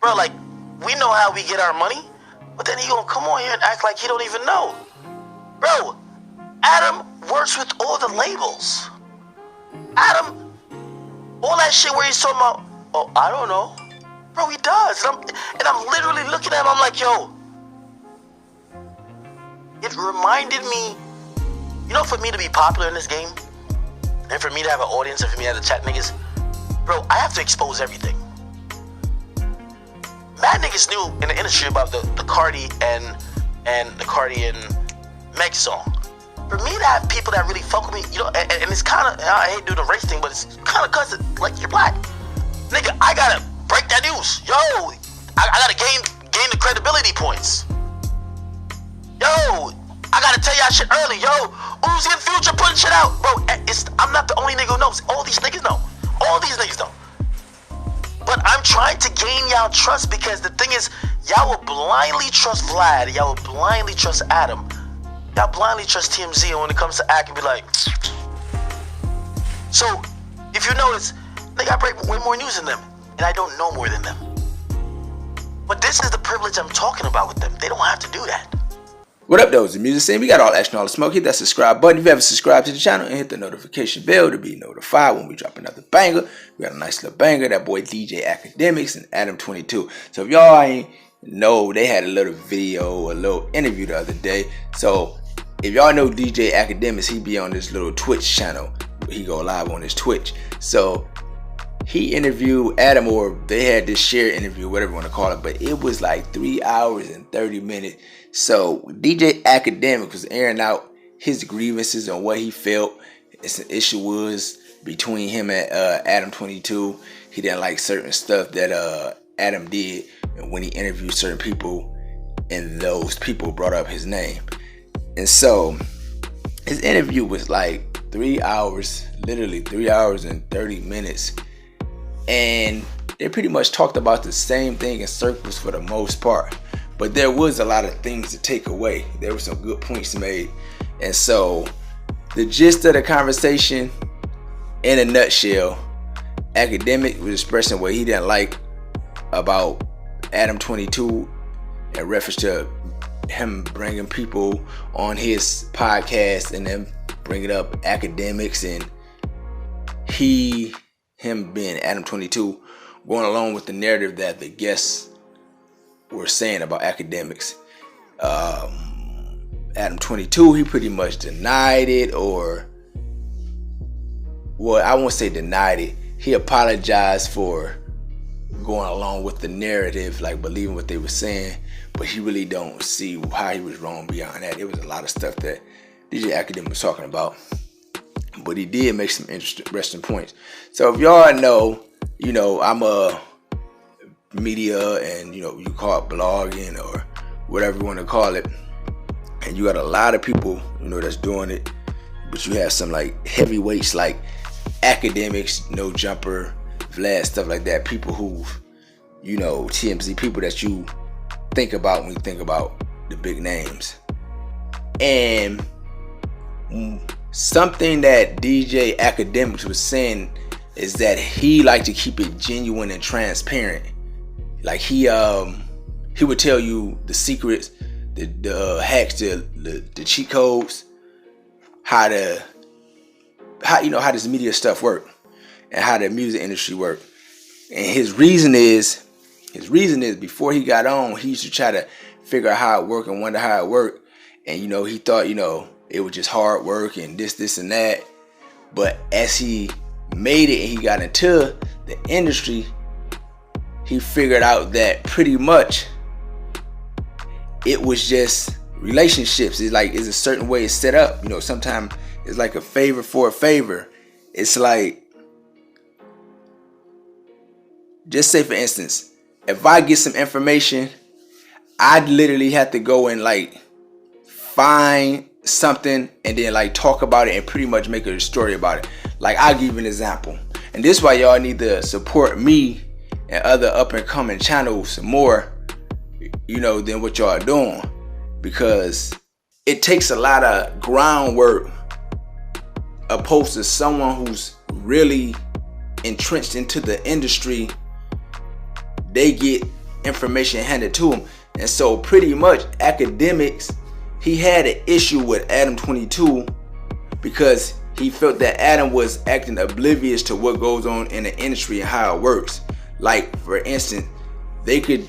Bro, like, we know how we get our money, but then he gonna come on here and act like he don't even know. Bro, Adam works with all the labels. Adam, all that shit where he's talking about, oh, I don't know. Bro, he does. And I'm literally looking at him, I'm like, yo. It reminded me, you know, for me to be popular in this game, and for me to have an audience, and for me to have to chat niggas, bro, I have to expose everything. Mad niggas knew in the industry about the Cardi and the Cardi and Meg song. For me to have people that really fuck with me, you know, and it's kind of, I hate doing the race thing, but it's kind of cause like you're black. Nigga, I gotta break that news. Yo, I gotta gain the credibility points. Yo, I gotta tell y'all shit early. Yo, Uzi and Future putting shit out. Bro, I'm not the only nigga who knows. All these niggas know. All these niggas know. But I'm trying to gain y'all trust because the thing is, y'all will blindly trust Vlad. Y'all will blindly trust Adam. Y'all blindly trust TMZ, and when it comes to act and be like. So, if you notice, nigga, I break way more news than them, and I don't know more than them. But this is the privilege I'm talking about with them. They don't have to do that. What up, though? It's the music scene. We got all action, all the smoke. Hit that subscribe button if you haven't subscribed to the channel, and hit the notification bell to be notified when we drop another banger. We got a nice little banger. That boy DJ Akademiks and Adam 22. So if y'all ain't know, they had a little video, a little interview the other day. So if y'all know DJ Akademiks, he be on this little Twitch channel. He go live on his Twitch. So he interviewed Adam, or they had this shared interview, whatever you want to call it, but it was like 3 hours and 30 minutes. So DJ Akademiks was airing out his grievances on what he felt an issue was between him and Adam 22. He didn't like certain stuff that Adam did, and when he interviewed certain people, and those people brought up his name. And so his interview was like 3 hours, literally 3 hours and 30 minutes. And they pretty much talked about the same thing in circles for the most part. But there was a lot of things to take away. There were some good points made. And so the gist of the conversation, in a nutshell, Akademiks was expressing what he didn't like about Adam 22 in reference to him bringing people on his podcast and then bringing up Akademiks, and him being Adam 22 going along with the narrative that the guests were saying about Akademiks. Adam 22, he pretty much denied it, or, well, I won't say denied it. He apologized for going along with the narrative, like believing what they were saying, but he really don't see how he was wrong beyond that. It was a lot of stuff that DJ Akademiks was talking about, but he did make some interesting points. So if y'all know, you know, I'm a media, and you know, you call it blogging or whatever you want to call it, and you got a lot of people, you know, that's doing it, but you have some like heavyweights like Akademiks, No Jumper, Vlad, stuff like that, people who, you know, TMZ, people that you think about when you think about the big names. And something that DJ Akademiks was saying is that he liked to keep it genuine and transparent. Like he would tell you the secrets, the hacks, the cheat codes, how you know, how this media stuff work and how the music industry work. And his reason is before he got on, he used to try to figure out how it worked and wonder how it worked. And you know, he thought, you know, it was just hard work and this and that. But as he made it and he got into the industry, he figured out that pretty much it was just relationships. It's like, it's a certain way it's set up. You know, sometimes it's like a favor for a favor. It's like, just say for instance, if I get some information, I'd literally have to go and like find something and then like talk about it and pretty much make a story about it. Like, I'll give you an example. And this is why y'all need to support me and other up and coming channels more, you know, than what y'all are doing. Because it takes a lot of groundwork opposed to someone who's really entrenched into the industry. They get information handed to him. And so pretty much Akademiks, he had an issue with Adam 22 because he felt that Adam was acting oblivious to what goes on in the industry and how it works. Like, for instance, they could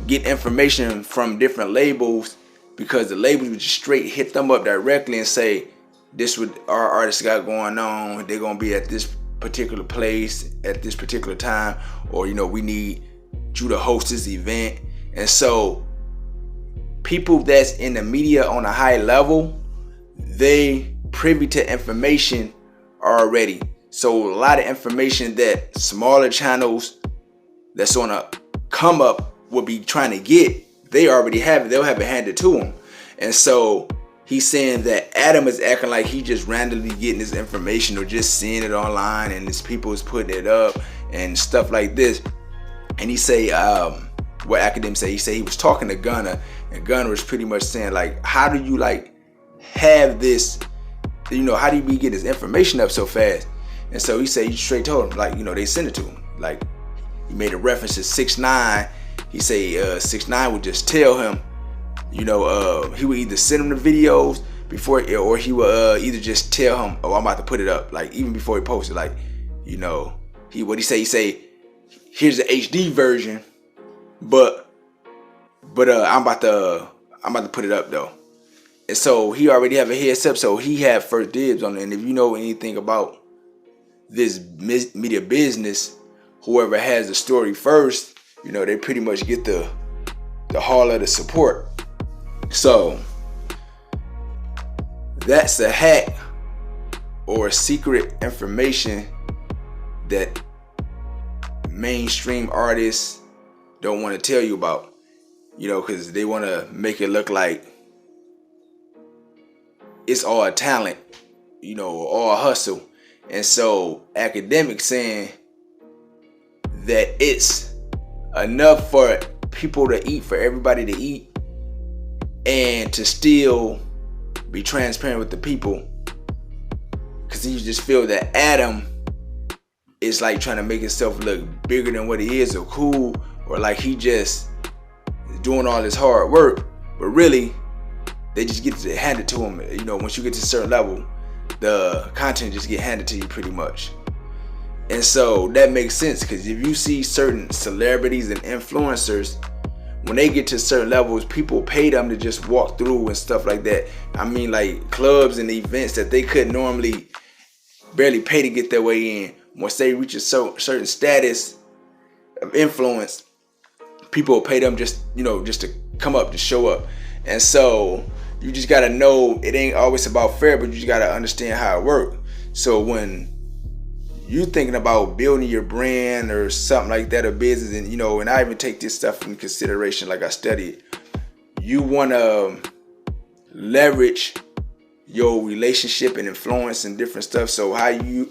get information from different labels because the labels would just straight hit them up directly and say, this what our artists got going on, they're gonna be at this particular place at this particular time, or we need you to host this event. And so people that's in the media on a high level, they privy to information already. So a lot of information that smaller channels that's on a come up will be trying to get, they already have it. They'll have it handed to them. And so he's saying that Adam is acting like he just randomly getting this information or just seeing it online and his people is putting it up and stuff like this. And he say, what Akademiks say, he said he was talking to Gunna, and Gunna was pretty much saying, like, how do you have this, how do you get this information up so fast? And so he said, he straight told him, they sent it to him. Like, he made a reference to 6ix9ine. He say 6ix9ine would just tell him, he would either send him the videos before, or he would either just tell him, oh, I'm about to put it up, like even before he posted, he say, here's the HD version, but I'm about to put it up though. And so he already have a heads up, so he had first dibs on it. And if you know anything about this media business, whoever has the story first, they pretty much get the haul of the support. So that's a hack or secret information that mainstream artists don't want to tell you about, because they want to make it look like it's all talent, all hustle. And so Akademiks saying that it's enough for people to eat, for everybody to eat, and to still be transparent with the people, because he just feel that Adam is like trying to make himself look bigger than what he is, or cool, or like he just doing all this hard work, but really they just get it handed to him. Once you get to a certain level, the content just get handed to you pretty much. And so that makes sense, because if you see certain celebrities and influencers, when they get to certain levels, people pay them to just walk through and stuff like that. I mean, like clubs and events that they could normally barely pay to get their way in. Once they reach a certain status of influence, people will pay them just to come up, to show up. And so you just gotta know it ain't always about fair, but you just gotta understand how it works. So when you thinking about building your brand or something like that, or business, and and I even take this stuff in consideration, like I studied, you want to leverage your relationship and influence and different stuff. So how you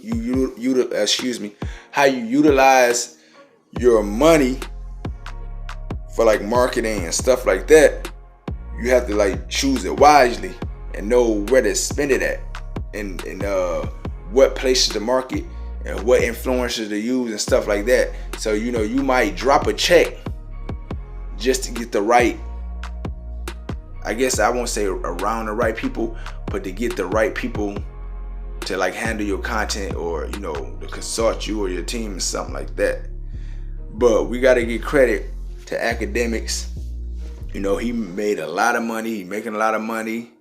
utilize your money for like marketing and stuff like that, you have to like choose it wisely and know where to spend it at, and what places to market and what influencers to use and stuff like that. So you might drop a check just to get the right, I guess I won't say around the right people, but to get the right people to like handle your content, or to consult you or your team and something like that. But we got to give credit to Akademiks. He made a lot of money, he making a lot of money,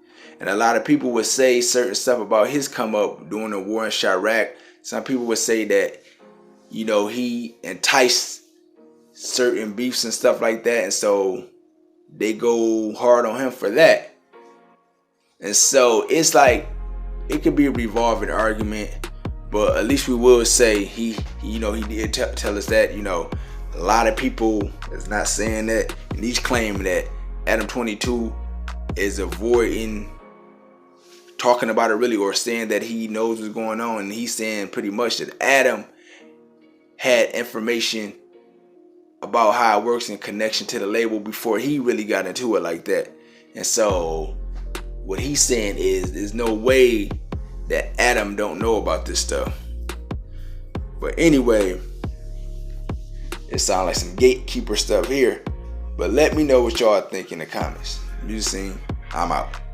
and a lot of people would say certain stuff about his come up during the war in Chirac. Some people would say that, he enticed certain beefs and stuff like that. And so they go hard on him for that. And so it's like, it could be a revolving argument, but at least we will say he did tell us that, a lot of people is not saying that. And he's claiming that Adam 22 is avoiding talking about it really, or saying that he knows what's going on. And he's saying pretty much that Adam had information about how it works in connection to the label before he really got into it like that. And so what he's saying is there's no way that Adam don't know about this stuff. But anyway, it sounds like some gatekeeper stuff here. But let me know what y'all think in the comments. Music Scene, I'm out.